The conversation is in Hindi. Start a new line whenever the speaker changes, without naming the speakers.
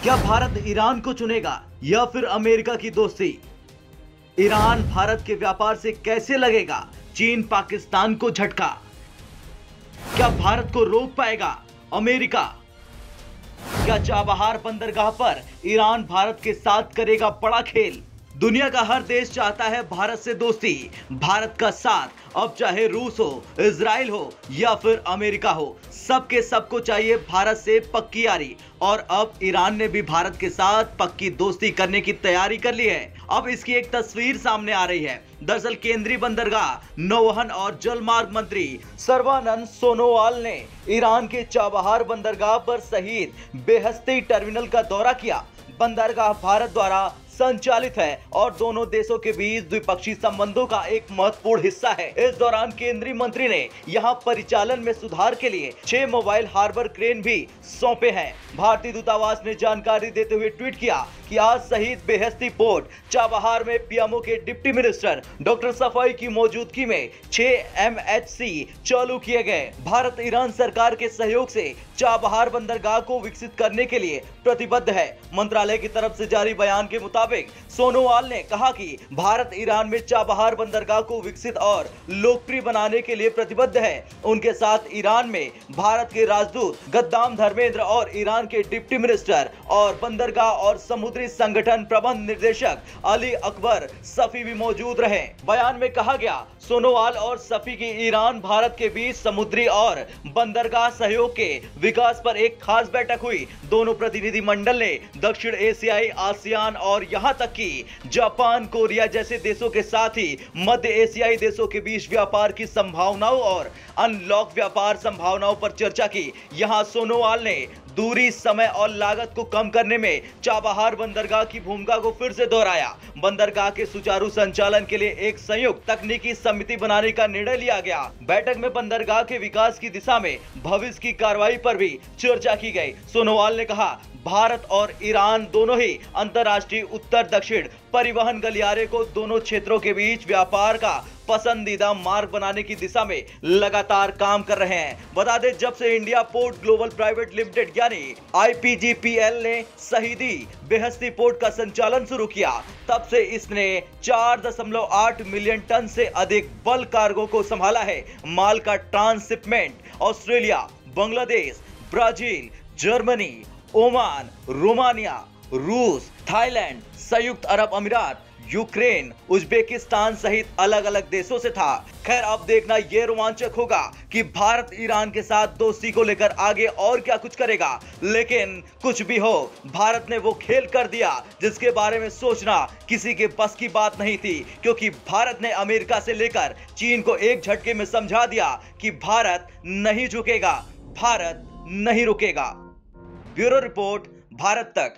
क्या भारत ईरान को चुनेगा या फिर अमेरिका की दोस्ती? ईरान भारत के व्यापार से कैसे लगेगा चीन पाकिस्तान को झटका? क्या भारत को रोक पाएगा अमेरिका? क्या चाबहार बंदरगाह पर ईरान भारत के साथ करेगा बड़ा खेल? दुनिया का हर देश चाहता है भारत से दोस्ती, भारत का साथ। अब चाहे रूस हो, इजराइल हो या फिर अमेरिका हो, सबके सबको चाहिए भारत से पक्की यारी। और अब ईरान ने भी भारत के साथ पक्की दोस्ती करने की तैयारी कर ली है। अब इसकी एक तस्वीर सामने आ रही है। दरअसल केंद्रीय बंदरगाह, नौवहन और जलमार्ग मंत्री सर्बानंद सोनोवाल ने ईरान के चाबहार बंदरगाह पर शहीद बेहस्ती टर्मिनल का दौरा किया। बंदरगाह भारत द्वारा संचालित है और दोनों देशों के बीच द्विपक्षीय संबंधों का एक महत्वपूर्ण हिस्सा है। इस दौरान केंद्रीय मंत्री ने यहां परिचालन में सुधार के लिए 6 मोबाइल हार्बर क्रेन भी सौंपे हैं। भारतीय दूतावास ने जानकारी देते हुए ट्वीट किया कि आज शहीद बेहस्ती पोर्ट चाबहार में पीएमओ के डिप्टी मिनिस्टर डॉक्टर सफाई की मौजूदगी में 6 MHC चालू किए गए। भारत ईरान सरकार के सहयोग से चाबहार बंदरगाह को विकसित करने के लिए प्रतिबद्ध है। मंत्रालय की तरफ से जारी बयान के मुताबिक सोनोवाल ने कहा कि भारत ईरान में चाबहार बंदरगाह को विकसित और लोकप्रिय बनाने के लिए प्रतिबद्ध है। उनके साथ ईरान में भारत के राजदूत गद्दाम धर्मेंद्र और ईरान के डिप्टी मिनिस्टर और बंदरगाह और समुद्री संगठन प्रबंध निर्देशक अली अकबर सफी भी मौजूद रहे। बयान में कहा गया, सोनोवाल और सफी की ईरान भारत के बीच समुद्री और बंदरगाह सहयोग के विकास पर एक खास बैठक हुई। दोनों प्रतिनिधि मंडल ने दक्षिण एशियाई, आसियान और यहां तक कि जापान, कोरिया जैसे देशों के साथ ही मध्य एशियाई देशों के बीच व्यापार की संभावनाओं और अनलॉक व्यापार संभावनाओं पर चर्चा की। यहां सोनोवाल ने दूरी, समय और लागत को कम करने में चाबहार बंदरगाह की भूमिका को फिर से दोहराया। बंदरगाह के सुचारू संचालन के लिए एक संयुक्त तकनीकी समिति बनाने का निर्णय लिया गया। बैठक में बंदरगाह के विकास की दिशा में भविष्य की कार्रवाई पर भी चर्चा की गई। सोनोवाल ने कहा, भारत और ईरान दोनों ही अंतर्राष्ट्रीय उत्तर दक्षिण परिवहन गलियारे को दोनों क्षेत्रों के बीच व्यापार का पसंदीदा मार्ग बनाने की दिशा में लगातार काम कर रहे हैं। बता दें, जब से India port global private limited यानी IPGPL ने शहीदी बेहस्ती पोर्ट का संचालन शुरू किया, तब से इसने 4.8 मिलियन टन से अधिक बल्क कार्गो को संभाला है। माल का transshipment Australia, Bangladesh, Brazil, Germany, Oman, Romania, रूस, थाईलैंड, संयुक्त अरब अमीरात, यूक्रेन, उज्बेकिस्तान सहित अलग अलग देशों से था। खैर, अब देखना ये रोमांचक होगा कि भारत ईरान के साथ दोस्ती को लेकर आगे और क्या कुछ करेगा। लेकिन कुछ भी हो, भारत ने वो खेल कर दिया जिसके बारे में सोचना किसी के बस की बात नहीं थी, क्योंकि भारत ने अमेरिका से लेकर चीन को एक झटके में समझा दिया कि भारत नहीं झुकेगा, भारत नहीं रुकेगा। ब्यूरो रिपोर्ट, भारत तक।